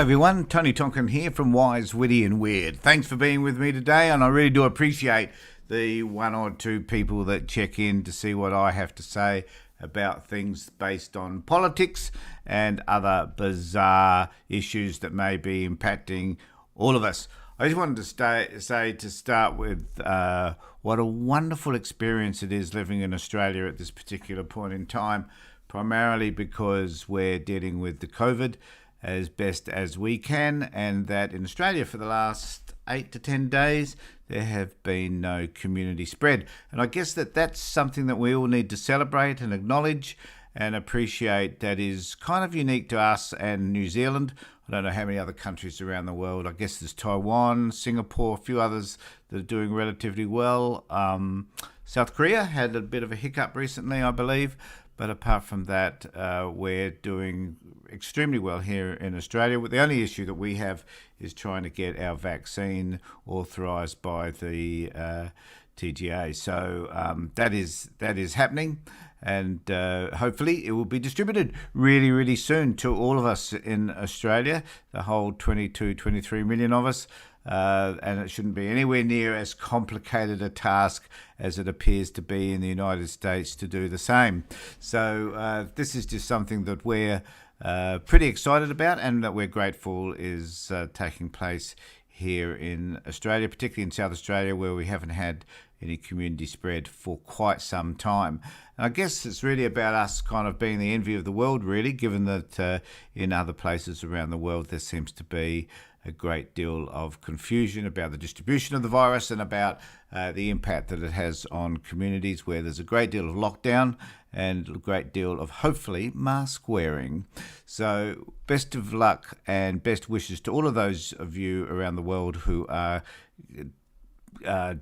everyone, Tony Tonkin here from Wise, Witty and Weird. Thanks for being with me today, and I really do appreciate the one or two people that check in to see what I have to say about things based on politics and other bizarre issues that may be impacting all of us. I just wanted to start with what a wonderful experience it is living in Australia at this particular point in time, primarily because we're dealing with the COVID as best as we can, and that in Australia for the last 8 to 10 days there have been no community spread. And I guess that's something that we all need to celebrate and acknowledge and appreciate. That is kind of unique to us and New Zealand. I don't know how many other countries around the world. I guess there's Taiwan, Singapore, a few others that are doing relatively well. South Korea had a bit of a hiccup recently, I believe. But apart from that, we're doing extremely well here in Australia. The only issue that we have is trying to get our vaccine authorised by the TGA. So that is happening, and hopefully it will be distributed really, really soon to all of us in Australia, the whole 22, 23 million of us. And it shouldn't be anywhere near as complicated a task as it appears to be in the United States to do the same. So this is just something that we're pretty excited about, and that we're grateful is taking place here in Australia, particularly in South Australia, where we haven't had any community spread for quite some time. And I guess it's really about us kind of being the envy of the world, really, given that in other places around the world there seems to be a great deal of confusion about the distribution of the virus and about the impact that it has on communities where there's a great deal of lockdown and a great deal of, hopefully, mask wearing. So best of luck and best wishes to all of those of you around the world who are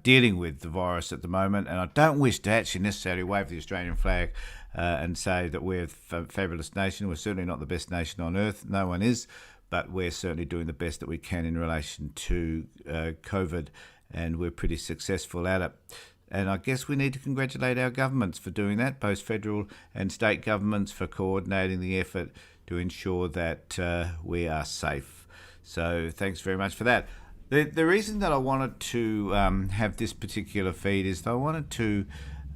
dealing with the virus at the moment. And I don't wish to actually necessarily wave the Australian flag and say that we're a fabulous nation. We're certainly not the best nation on earth. No one is. But we're certainly doing the best that we can in relation to COVID, and we're pretty successful at it. And I guess we need to congratulate our governments for doing that, both federal and state governments, for coordinating the effort to ensure that we are safe. So thanks very much for that. The reason that I wanted to have this particular feed is that I wanted to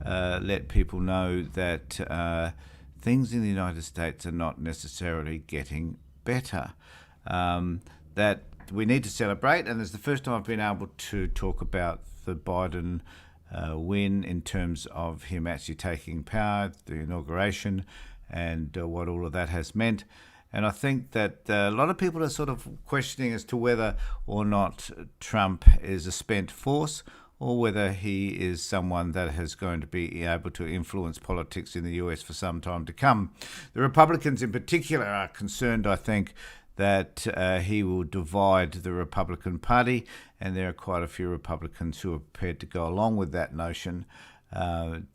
let people know that things in the United States are not necessarily getting better. That we need to celebrate, and it's the first time I've been able to talk about the Biden win in terms of him actually taking power, the inauguration, and what all of that has meant. And I think that a lot of people are sort of questioning as to whether or not Trump is a spent force, or whether he is someone that is going to be able to influence politics in the US for some time to come. The Republicans in particular are concerned, I think, that he will divide the Republican Party, and there are quite a few Republicans who are prepared to go along with that notion.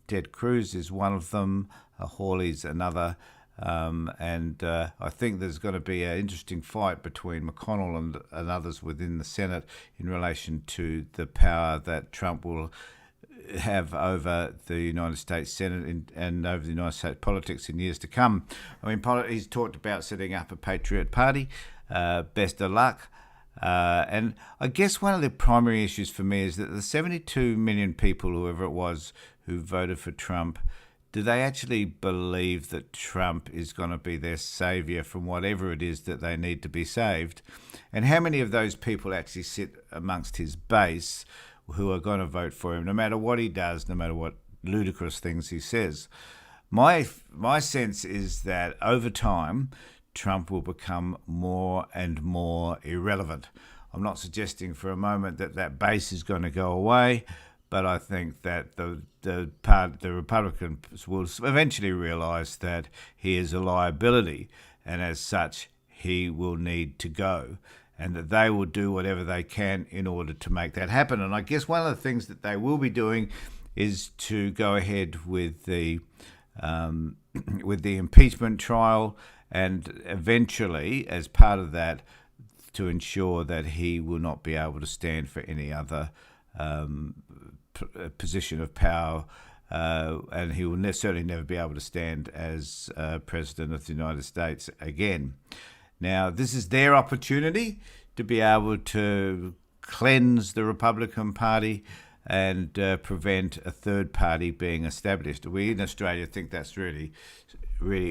Ted Cruz is one of them, Hawley's another, and I think there's going to be an interesting fight between McConnell and others within the Senate in relation to the power that Trump will have over the United States Senate and over the United States politics in years to come. I mean, he's talked about setting up a Patriot Party. Best of luck. And I guess one of the primary issues for me is that the 72 million people, whoever it was, who voted for Trump, do they actually believe that Trump is going to be their saviour from whatever it is that they need to be saved? And how many of those people actually sit amongst his base who are going to vote for him, no matter what he does, no matter what ludicrous things he says? My sense is that over time, Trump will become more and more irrelevant. I'm not suggesting for a moment that that base is going to go away, but I think that the Republicans will eventually realise that he is a liability, and as such, he will need to go, and that they will do whatever they can in order to make that happen. And I guess one of the things that they will be doing is to go ahead with the impeachment trial, and eventually, as part of that, to ensure that he will not be able to stand for any other position of power, and he will certainly never be able to stand as President of the United States again. Now, this is their opportunity to be able to cleanse the Republican Party and prevent a third party being established. We in Australia think that's really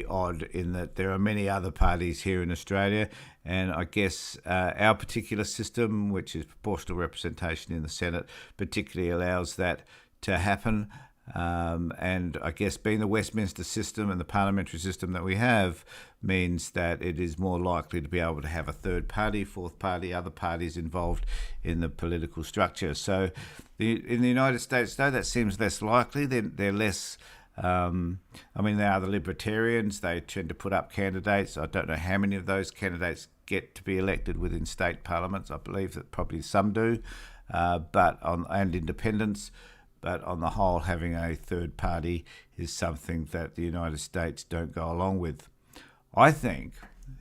odd, in that there are many other parties here in Australia, and I guess our particular system, which is proportional representation in the Senate, particularly allows that to happen. And I guess being the Westminster system and the parliamentary system that we have means that it is more likely to be able to have a third party, fourth party, other parties involved in the political structure. So in the United States, though, that seems less likely. They're less... they are the Libertarians. They tend to put up candidates. I don't know how many of those candidates get to be elected within state parliaments. I believe that probably some do, and independents. But on the whole, having a third party is something that the United States don't go along with. I think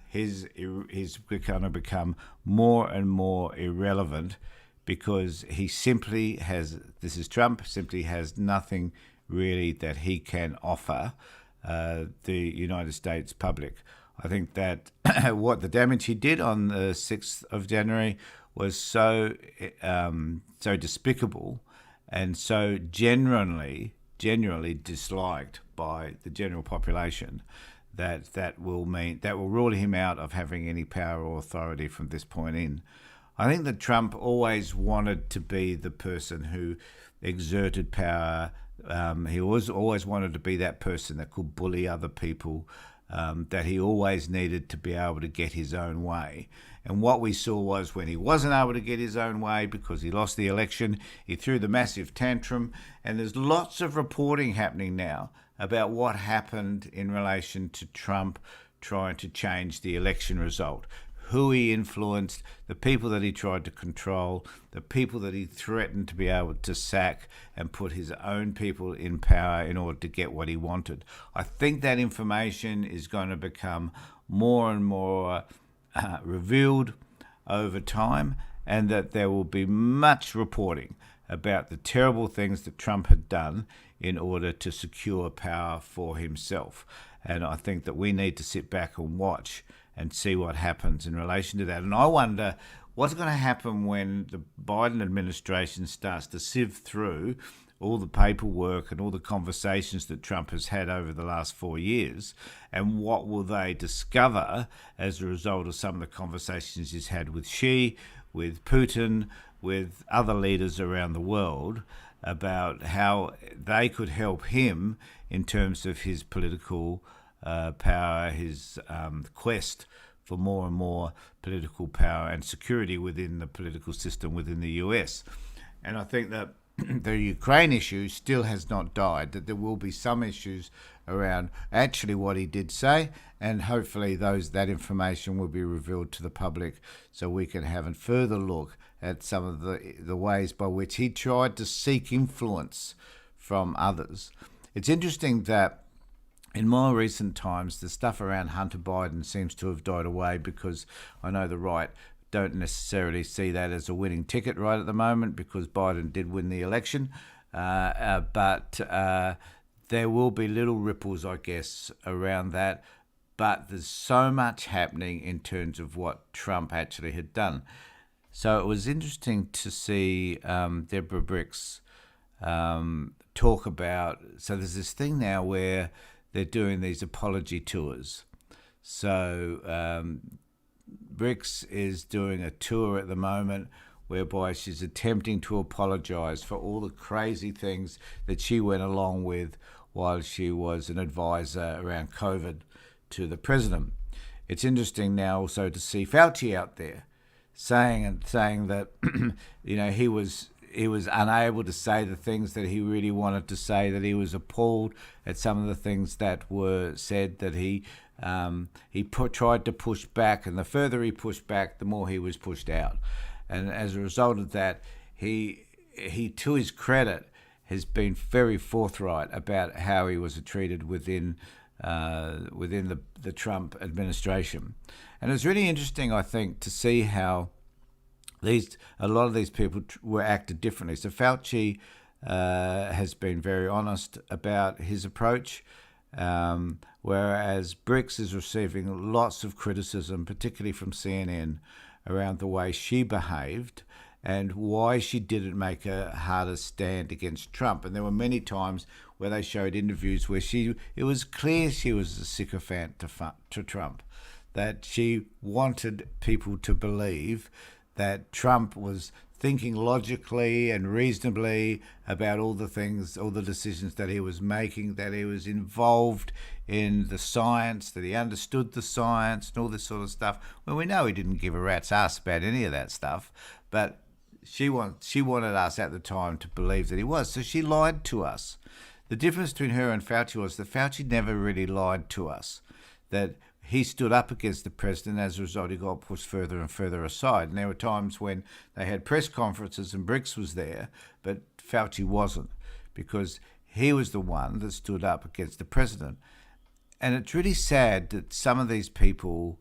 he's going to become more and more irrelevant because he simply has, this is Trump, simply has nothing really that he can offer the United States public. I think that what the damage he did on the 6th of January was so despicable and so generally disliked by the general population that will rule him out of having any power or authority from this point in. I think that Trump always wanted to be the person who exerted power. He always wanted to be that person that could bully other people, that he always needed to be able to get his own way. And what we saw was when he wasn't able to get his own way because he lost the election, he threw the massive tantrum. And there's lots of reporting happening now about what happened in relation to Trump trying to change the election result, who he influenced, the people that he tried to control, the people that he threatened to be able to sack and put his own people in power in order to get what he wanted. I think that information is going to become more and more revealed over time, and that there will be much reporting about the terrible things that Trump had done in order to secure power for himself. And I think that we need to sit back and watch and see what happens in relation to that. And I wonder what's going to happen when the Biden administration starts to sift through all the paperwork and all the conversations that Trump has had over the last 4 years, and what will they discover as a result of some of the conversations he's had with Xi, with Putin, with other leaders around the world, about how they could help him in terms of his political power, his quest for more and more political power and security within the political system within the US. And I think that the Ukraine issue still has not died, that there will be some issues around actually what he did say, and hopefully that information will be revealed to the public so we can have a further look at some of the ways by which he tried to seek influence from others. It's interesting that in more recent times, the stuff around Hunter Biden seems to have died away, because I know the right don't necessarily see that as a winning ticket right at the moment, because Biden did win the election. But there will be little ripples, I guess, around that. But there's so much happening in terms of what Trump actually had done. So it was interesting to see Deborah Bricks talk about, so there's this thing now where they're doing these apology tours. So Bricks is doing a tour at the moment whereby she's attempting to apologise for all the crazy things that she went along with while she was an advisor around COVID to the president. It's interesting now also to see Fauci out there saying that he was unable to say the things that he really wanted to say, that he was appalled at some of the things that were said, that he tried to push back, and the further he pushed back, the more he was pushed out. And as a result of that, he to his credit, has been very forthright about how he was treated within the Trump administration. And it's really interesting, I think, to see how a lot of these people were acted differently. So Fauci has been very honest about his approach, whereas Bricks is receiving lots of criticism, particularly from CNN, around the way she behaved and why she didn't make a harder stand against Trump. And there were many times where they showed interviews where it was clear she was a sycophant to Trump, that she wanted people to believe that Trump was thinking logically and reasonably about all the decisions that he was making, that he was involved in the science, that he understood the science and all this sort of stuff. Well, we know he didn't give a rat's ass about any of that stuff, but she wanted us at the time to believe that he was. So she lied to us. The difference between her and Fauci was that Fauci never really lied to us, that he stood up against the president. As a result, he got pushed further and further aside. And there were times when they had press conferences and Bricks was there, but Fauci wasn't, because he was the one that stood up against the president. And it's really sad that some of these people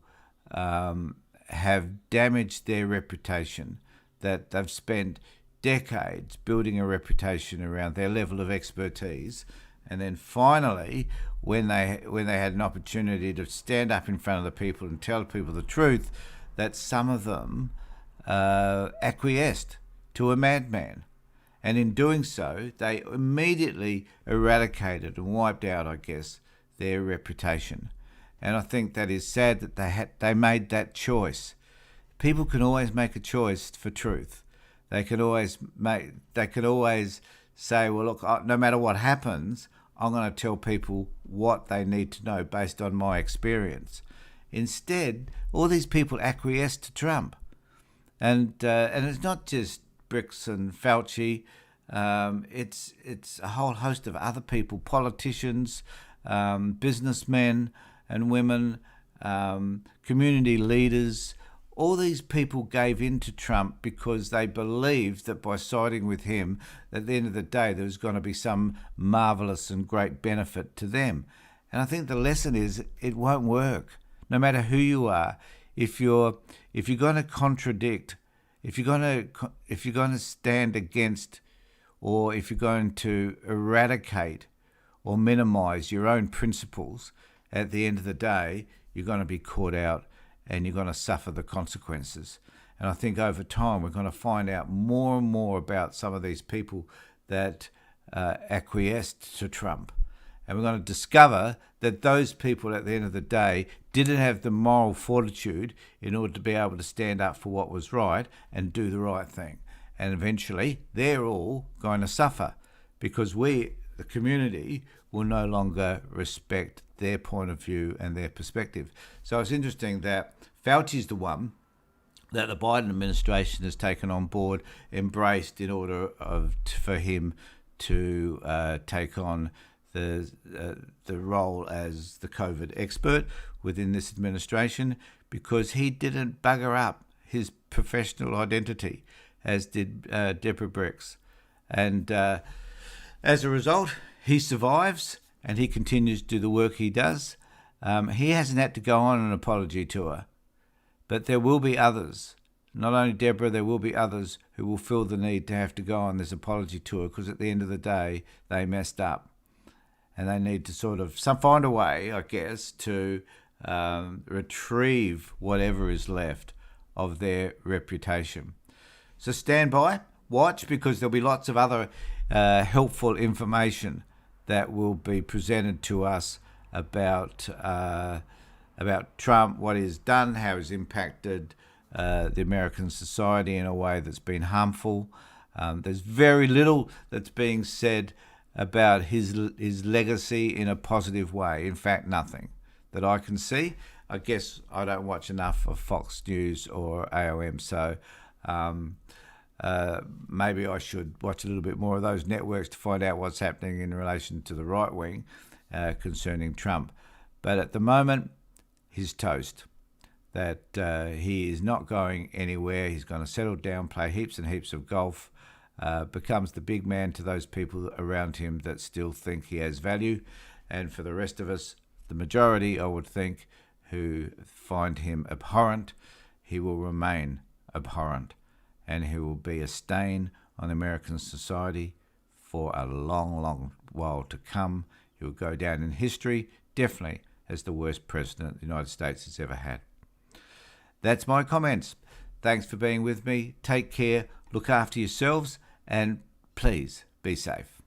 have damaged their reputation, that they've spent decades building a reputation around their level of expertise, and then finally, when they had an opportunity to stand up in front of the people and tell people the truth, that some of them acquiesced to a madman. And in doing so, they immediately eradicated and wiped out, I guess, their reputation. And I think that is sad that they made that choice. People can always make a choice for truth. They can always say, well, look, no matter what happens, I'm going to tell people what they need to know based on my experience. Instead, all these people acquiesced to Trump. And it's not just Bricks and Fauci. It's a whole host of other people, politicians, businessmen and women, community leaders. All these people gave in to Trump because they believed that by siding with him, at the end of the day, there was going to be some marvelous and great benefit to them. And I think the lesson is it won't work, no matter who you are. If you're going to contradict, if you're going to stand against, or if you're going to eradicate or minimize your own principles, at the end of the day, you're going to be caught out and you're going to suffer the consequences. And I think over time we're going to find out more and more about some of these people that acquiesced to Trump. And we're going to discover that those people at the end of the day didn't have the moral fortitude in order to be able to stand up for what was right and do the right thing. And eventually they're all going to suffer because we, the community, will no longer respect their point of view and their perspective. So it's interesting that Fauci's the one that the Biden administration has taken on board, embraced in order for him to take on the role as the COVID expert within this administration, because he didn't bugger up his professional identity, as did Deborah Bricks. And as a result, he survives and he continues to do the work he does. He hasn't had to go on an apology tour, but there will be others. Not only Deborah, there will be others who will feel the need to have to go on this apology tour, because at the end of the day, they messed up. And they need to sort of find a way, I guess, to retrieve whatever is left of their reputation. So stand by, watch, because there'll be lots of other helpful information that will be presented to us about Trump, what he's done, how he's impacted the American society in a way that's been harmful. There's very little that's being said about his legacy in a positive way. In fact, nothing that I can see. I guess I don't watch enough of Fox News or AOM, so maybe I should watch a little bit more of those networks to find out what's happening in relation to the right wing concerning Trump. But at the moment, he's toast. That he is not going anywhere. He's going to settle down, play heaps and heaps of golf, becomes the big man to those people around him that still think he has value. And for the rest of us, the majority, I would think, who find him abhorrent, he will remain abhorrent. And he will be a stain on American society for a long, long while to come. He will go down in history, definitely as the worst president the United States has ever had. That's my comments. Thanks for being with me. Take care, look after yourselves, and please be safe.